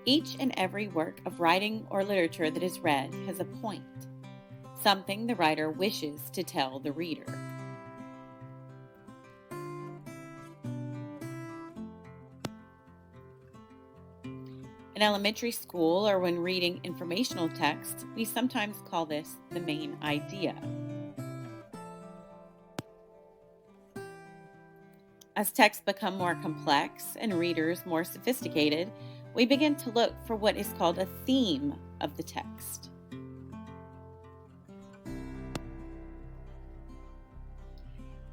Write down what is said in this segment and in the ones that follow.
Each and every work of writing or literature that is read has a point, something the writer wishes to tell the reader. In elementary school or when reading informational text, we sometimes call this the main idea. As texts become more complex and readers more sophisticated, we begin to look for what is called a theme of the text.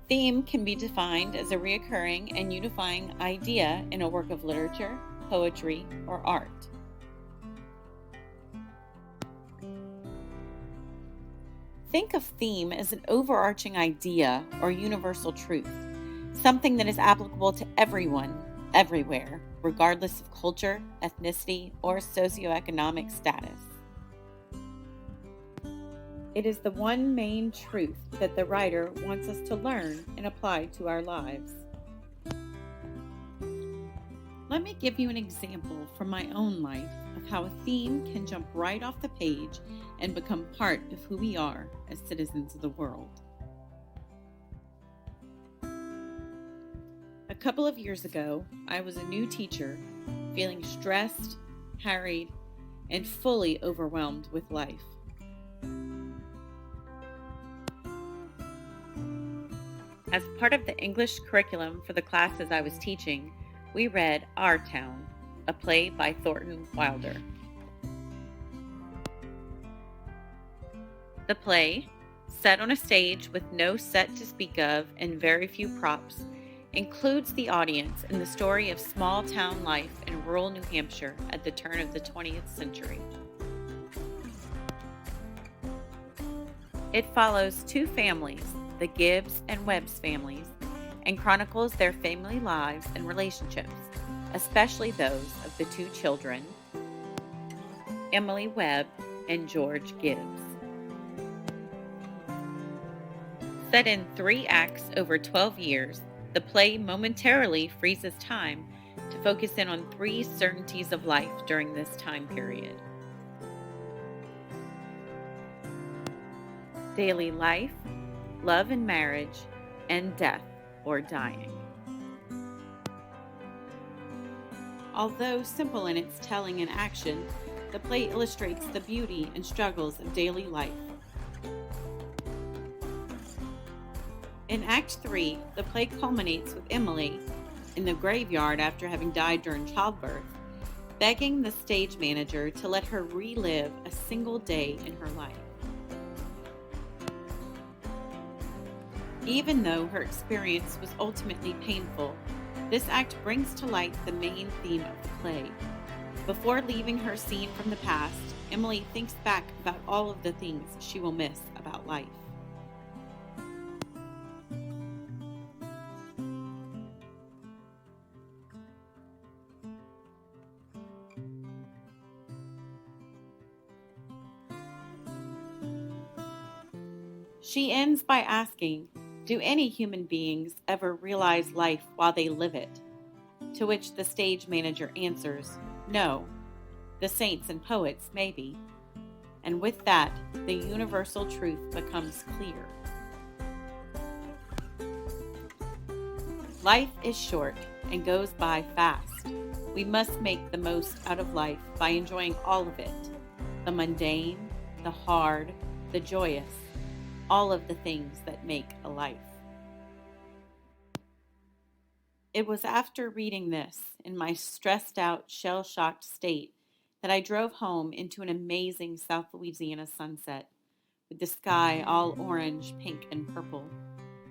Theme can be defined as a recurring and unifying idea in a work of literature, poetry, or art. Think of theme as an overarching idea or universal truth, something that is applicable to everyone, everywhere, regardless of culture, ethnicity, or socioeconomic status. It is the one main truth that the writer wants us to learn and apply to our lives. Let me give you an example from my own life of how a theme can jump right off the page and become part of who we are as citizens of the world. A couple of years ago, I was a new teacher, feeling stressed, harried, and fully overwhelmed with life. As part of the English curriculum for the classes I was teaching, we read Our Town, a play by Thornton Wilder. The play, set on a stage with no set to speak of and very few props, includes the audience in the story of small town life in rural New Hampshire at the turn of the 20th century. It follows two families, the Gibbs and Webbs families, and chronicles their family lives and relationships, especially those of the two children, Emily Webb and George Gibbs. Set in 3 acts over 12 years, the play momentarily freezes time to focus in on 3 certainties of life during this time period: daily life, love and marriage, and death or dying. Although simple in its telling and action, the play illustrates the beauty and struggles of daily life. In Act 3, the play culminates with Emily, in the graveyard after having died during childbirth, begging the stage manager to let her relive a single day in her life. Even though her experience was ultimately painful, this act brings to light the main theme of the play. Before leaving her scene from the past, Emily thinks back about all of the things she will miss about life. She ends by asking, "Do any human beings ever realize life while they live it?" To which the stage manager answers, "No. The saints and poets, maybe." And with that, the universal truth becomes clear. Life is short and goes by fast. We must make the most out of life by enjoying all of it: the mundane, the hard, the joyous, all of the things that make a life. It was after reading this, in my stressed out, shell-shocked state, that I drove home into an amazing South Louisiana sunset, with the sky all orange, pink, and purple.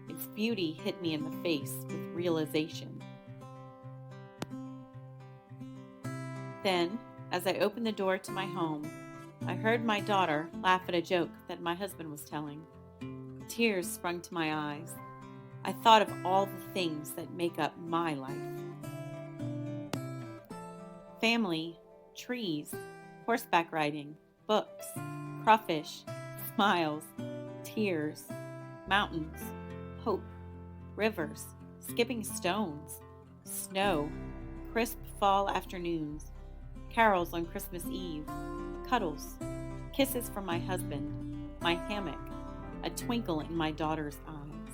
Its beauty hit me in the face with realization. Then, as I opened the door to my home, I heard my daughter laugh at a joke that my husband was telling. Tears sprung to my eyes. I thought of all the things that make up my life. Family, trees, horseback riding, books, crawfish, smiles, tears, mountains, hope, rivers, skipping stones, snow, crisp fall afternoons, carols on Christmas Eve, cuddles, kisses from my husband, my hammock, a twinkle in my daughter's eyes.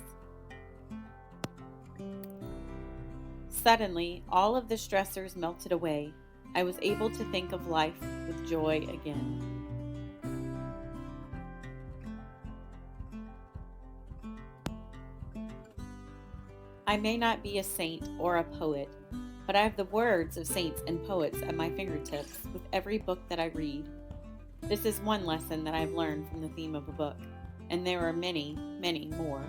Suddenly, all of the stressors melted away. I was able to think of life with joy again. I may not be a saint or a poet, but I have the words of saints and poets at my fingertips with every book that I read. This is one lesson that I've learned from the theme of a book, and there are many, many more.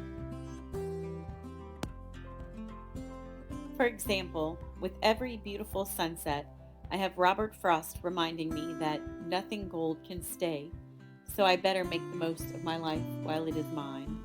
For example, with every beautiful sunset, I have Robert Frost reminding me that nothing gold can stay, so I better make the most of my life while it is mine.